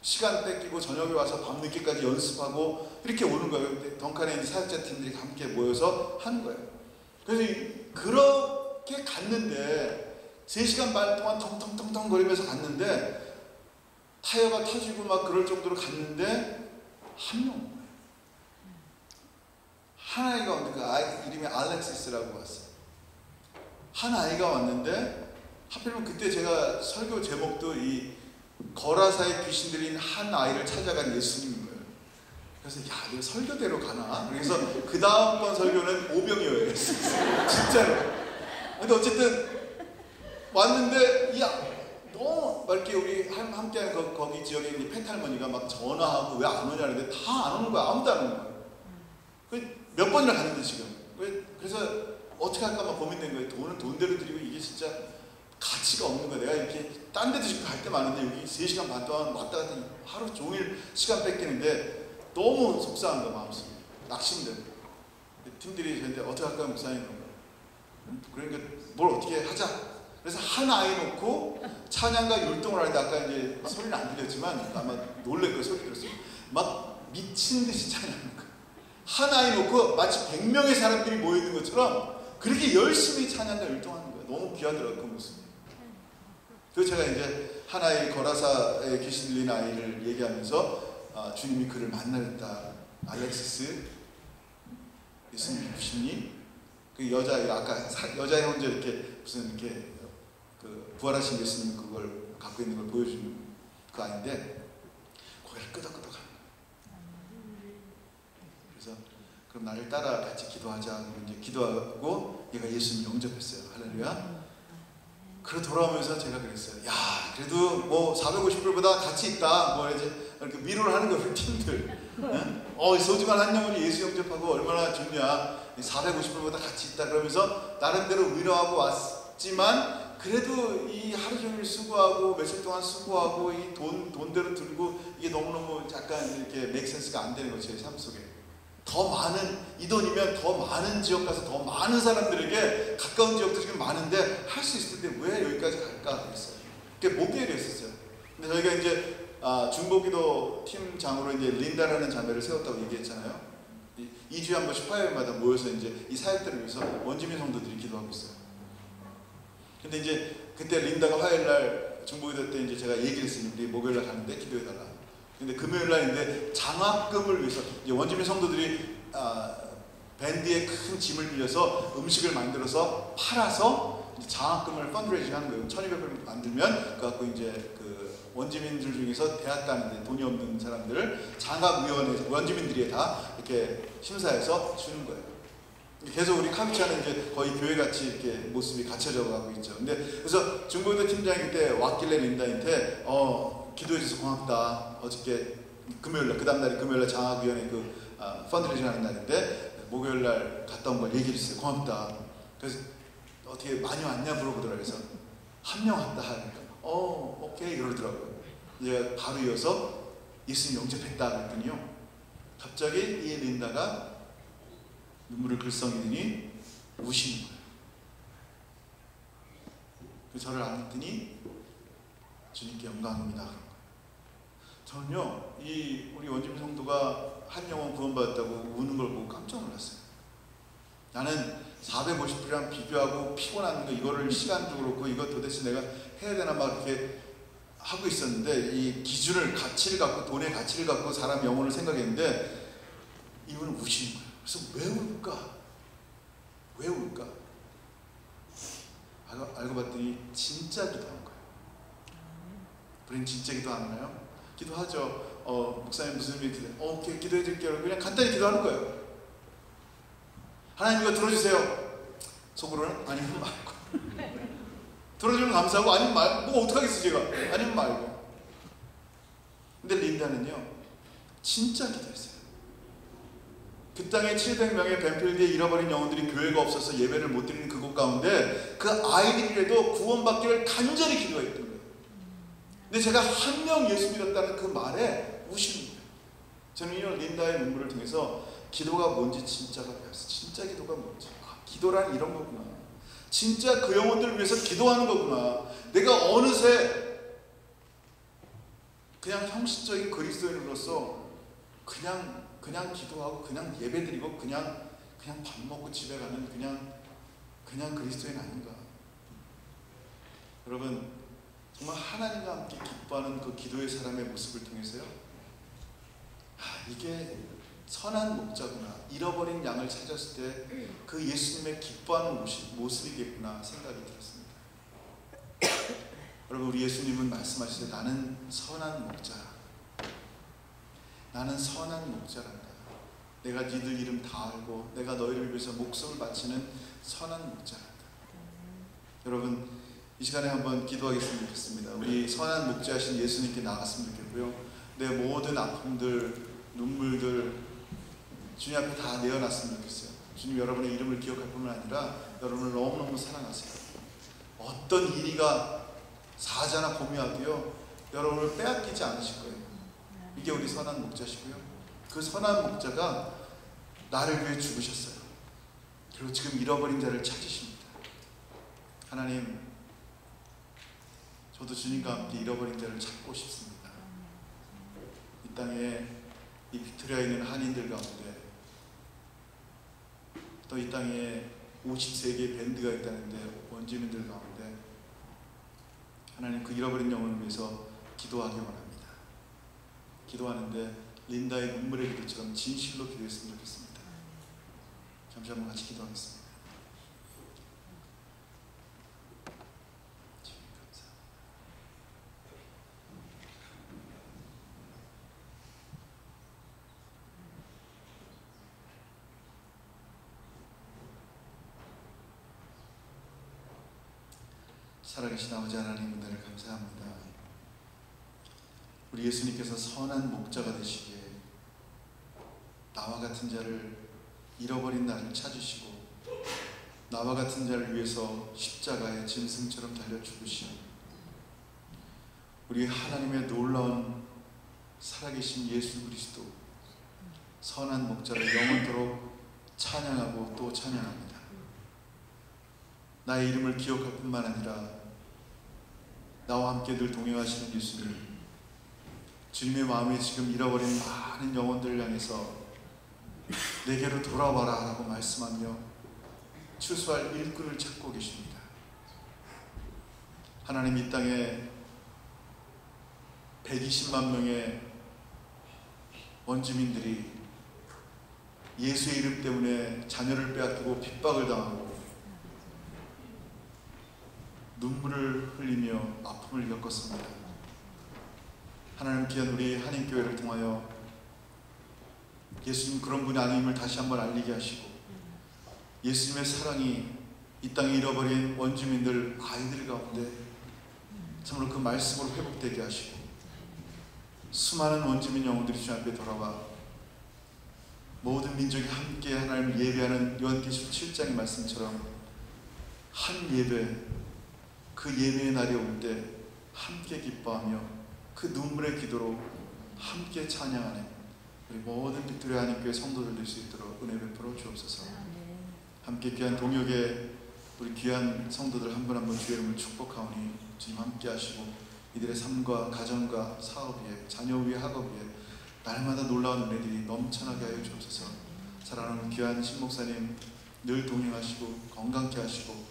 시간 뺏기고 저녁에 와서 밤늦게까지 연습하고 이렇게 오는 거예요. 근데 덩칸에 있는 사역자 팀들이 함께 모여서 하는 거예요. 그래서 그렇게 갔는데 3시간 반 동안 텅텅텅텅 거리면서 갔는데 타이어가 터지고 막 그럴 정도로 갔는데 한 명 온 거예요. 한 아이가 왔는데 그 아이 이름이 알렉시스라고 왔어요. 한 아이가 왔는데 하필이면 그때 제가 설교 제목도 이 거라사의 귀신 들린 한 아이를 찾아간 예수님인 거예요. 그래서 야 이거 설교대로 가나? 그래서 그 다음번 설교는 오병이어예요. 진짜로. 근데 어쨌든 왔는데 너무 막 이렇게 우리 함께하는 거기 지역에 있는 펜탈머니가 막 전화하고 왜 안 오냐는데 다 안 오는 거야. 아무도 안 오는 거야. 몇 번이나 갔는데 지금. 그래서 어떻게 할까 막 고민된 거예요. 돈은 돈대로 드리고 이게 진짜 가치가 없는 거야. 내가 이렇게 딴 데도 지금 갈 때 많은데 여기 3시간 반 동안 왔다 갔다 하루 종일 시간 뺏기는데 너무 속상한 거야. 마음속에 낙심되고. 팀들이 저한테 어떻게 할까 목사님 그러니까 뭘 어떻게 하자. 그래서 한 아이 놓고 찬양과 율동을 하는데 아까 이제 소리는 안 들렸지만 아마 놀랄 거예요. 소리 들었어요. 막 미친 듯이 찬양하는 거예요. 한 아이 놓고 마치 100명의 사람들이 모여있는 것처럼 그렇게 열심히 찬양과 율동하는 거예요. 너무 귀하더라고요. 그 모습이. 그래서 제가 이제 하나의 거라사에 귀신 들린 아이를 얘기하면서 주님이 그를 만나랬다. 알렉시스 예수님 믿으시니? 그 여자아이 아까 여자애 혼자 이렇게 무슨 이렇게 그 부활하신 예수님 그걸 갖고 있는 걸 보여주는 그 아이인데 고개를 끄덕끄덕 하는 거예요. 그래서 그럼 나를 따라 같이 기도하자. 이제 기도하고 얘가 예수님 영접했어요. 할렐루야. 그리고 돌아오면서 제가 그랬어요. 야 그래도 뭐 450불보다 가치 있다. 뭐 이렇게 위로를 하는 거예요. 팀들. 소중한 한 영혼이 예수 영접하고 얼마나 좋냐. 450불보다 가치 있다. 그러면서 나름대로 위로하고 왔지만 그래도 이 하루 종일 수고하고 며칠 동안 수고하고 이 돈대로 들고 이게 너무너무 약간 이렇게 맥센스가 안 되는 거죠. 제 삶 속에. 더 많은, 이 돈이면 더 많은 지역 가서 더 많은 사람들에게, 가까운 지역도 지금 많은데 할 수 있을 텐데 왜 여기까지 갈까 그랬어요. 그게 목요일이었어요. 근데 저희가 이제 중보기도 팀장으로 이제 린다라는 자매를 세웠다고 얘기했잖아요. 2주에 한 번씩 화요일마다 모여서 이제 이 사역들을 위해서 원주민 성도들이 기도하고 있어요. 근데 이제 그때 린다가 화요일날 중보기도 때 이제 제가 얘기를 했으니 우리 목요일날 가는데 기도해달라. 근데 금요일날인데 장학금을 위해서 이제 원주민 성도들이 밴드에 큰 짐을 빌려서 음식을 만들어서 팔아서 이제 장학금을 펀드레이징 하는 거예요. 1,200불 만들면 그 갖고 이제 그 원주민들 중에서 대학 가는데 돈이 없는 사람들을 장학위원회 원주민들이 다 이렇게 심사해서 주는 거예요. 계속 우리 카미차는 이제 거의 교회같이 이렇게 모습이 갖춰져 가고 있죠. 근데 그래서 중보기도 팀장이 그때 왔길래 린다한테 기도해줘서 고맙다. 어저께 금요일날, 그 다음날이 금요일날 장학위원회 그 펀드레이징 하는 날인데 목요일날 갔다 온 걸 얘기를 했어요. 고맙다. 그래서 어떻게 많이 왔냐 물어보더라고요. 그래서 한 명 왔다 하니까 오케이 그러더라고요. 이제 바로 이어서 예수님 영접했다 그랬더니요, 갑자기 이 린다가 눈물을 글썽이더니 우시는 거예요. 그래서 저를 안았더니 주님께 영광입니다. 저는요, 우리 원주민 성도가 한 영혼 구원받았다고 우는 걸 보고 깜짝 놀랐어요. 나는 450이랑 비교하고 피곤한 거, 이거를 시간도 그렇고 이거 도대체 내가 해야 되나 막 이렇게 하고 있었는데, 이 기준을, 가치를 갖고, 돈의 가치를 갖고 사람 영혼을 생각했는데 이분은 우시는 거예요. 그래서 왜 울까? 왜 울까? 알고 봤더니 진짜 기도한 거예요. 우리는 진짜 기도 안 하나요? 기도하죠. 목사님 무슨 일 기도해? 기도해 드릴게요. 그냥 간단히 기도하는 거예요. 하나님 이거 들어주세요. 속으로는 아니면 말고. 들어주면 감사하고 아니면 말고. 뭐 어떡하겠어 제가. 아니면 말고. 근데 린다는요, 진짜 기도했어요. 그 땅에 700명의 벤필드에 잃어버린 영혼들이 교회가 없어서 예배를 못 드리는 그곳 가운데 그 아이들이라도 구원받기를 간절히 기도했던 거예요. 근데 제가 한 명 예수 믿었다는 그 말에 우시는 거예요. 저는 이 린다의 눈물을 통해서 기도가 뭔지 진짜가 배웠어요. 진짜 기도가 뭔지. 기도란 이런 거구나. 진짜 그 영혼들을 위해서 기도하는 거구나. 내가 어느새 그냥 형식적인 그리스도인으로서 그냥 기도하고 그냥 예배드리고 그냥 밥 먹고 집에 가는 그냥 그리스도인 아닌가. 여러분, 정말 하나님과 함께 기뻐하는 그 기도의 사람의 모습을 통해서요, 이게 선한 목자구나, 잃어버린 양을 찾았을 때 그 예수님의 기뻐하는 모습이겠구나 생각이 들었습니다. 여러분, 우리 예수님은 말씀하시되 나는 선한 목자라. 나는 선한 목자란다. 내가 니들 이름 다 알고 내가 너희를 위해서 목숨을 바치는 선한 목자란다. 여러분, 이 시간에 한번 기도하겠으면 좋겠습니다. 우리 선한 목자하신 예수님께 나갔으면 좋겠고요. 내 모든 아픔들, 눈물들 주님 앞에 다 내어놨으면 좋겠어요. 주님, 여러분의 이름을 기억할 뿐만 아니라 여러분을 너무너무 사랑하세요. 어떤 일이가 사자나 고미하도요, 여러분을 빼앗기지 않으실 거예요. 이게 우리 선한 목자시고요. 그 선한 목자가 나를 위해 죽으셨어요. 그리고 지금 잃어버린 자를 찾으십니다. 하나님, 저도 주님과 함께 잃어버린 자를 찾고 싶습니다. 이 땅에, 이 빅토리아에 있는 한인들 가운데, 또 이 땅에 53개의 밴드가 있다는데 원주민들 가운데 하나님, 그 잃어버린 영혼을 위해서 기도하기 원합니다. 기도하는데 린다의 눈물의 기도처럼 진실로 기도했으면 좋겠습니다. 잠시 한번 같이 기도하겠습니다. 살아계신 아버지 하나님, 은혜를 감사합니다. 우리 예수님께서 선한 목자가 되시기에 나와 같은 자를, 잃어버린 나를 찾으시고 나와 같은 자를 위해서 십자가에 짐승처럼 달려 죽으시고 우리 하나님의 놀라운 살아계신 예수 그리스도, 선한 목자를 영원토록 찬양하고 또 찬양합니다. 나의 이름을 기억할 뿐만 아니라 나와 함께 늘 동행하시는 예수님, 주님의 마음에 지금 잃어버린 많은 영혼들을 향해서 내게로 돌아와라 라고 말씀하며 추수할 일꾼을 찾고 계십니다. 하나님, 이 땅에 120만 명의 원주민들이 예수의 이름 때문에 자녀를 빼앗기고 핍박을 당하고 눈물을 흘리며 아픔을 겪었습니다. 하나님, 귀한 우리 한인교회를 통하여 예수님 그런 분이 아님을 다시 한번 알리게 하시고 예수님의 사랑이 이 땅에 잃어버린 원주민들 아이들 가운데 참으로 그 말씀으로 회복되게 하시고 수많은 원주민 영혼들이 주 앞에 돌아와 모든 민족이 함께 하나님을 예배하는 요한계시록 7장의 말씀처럼 한 예배, 그 예배의 날이 올 때 함께 기뻐하며 그 눈물의 기도로 함께 찬양하는 우리 모든 빅토리아 한인교회 성도들 될 수 있도록 은혜 베풀어 주옵소서. 함께 귀한 동역의 우리 귀한 성도들 한 분 한 분 주의 이름을 축복하오니 주님 함께 하시고 이들의 삶과 가정과 사업 위에, 자녀 위에, 학업 위에 날마다 놀라운 은혜들이 넘쳐나게 하여 주옵소서. 사랑하는 귀한 신목사님 늘 동행하시고 건강케 하시고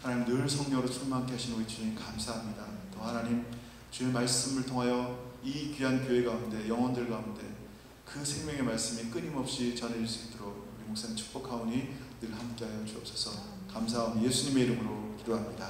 하나님 늘 성령으로 충만케 하시는 우리 주님 감사합니다. 또 하나님 주의 말씀을 통하여 이 귀한 교회 가운데 영혼들 가운데 그 생명의 말씀이 끊임없이 전해질 수 있도록 우리 목사님 축복하오니 늘 함께하여 주옵소서. 감사하오니 예수님의 이름으로 기도합니다.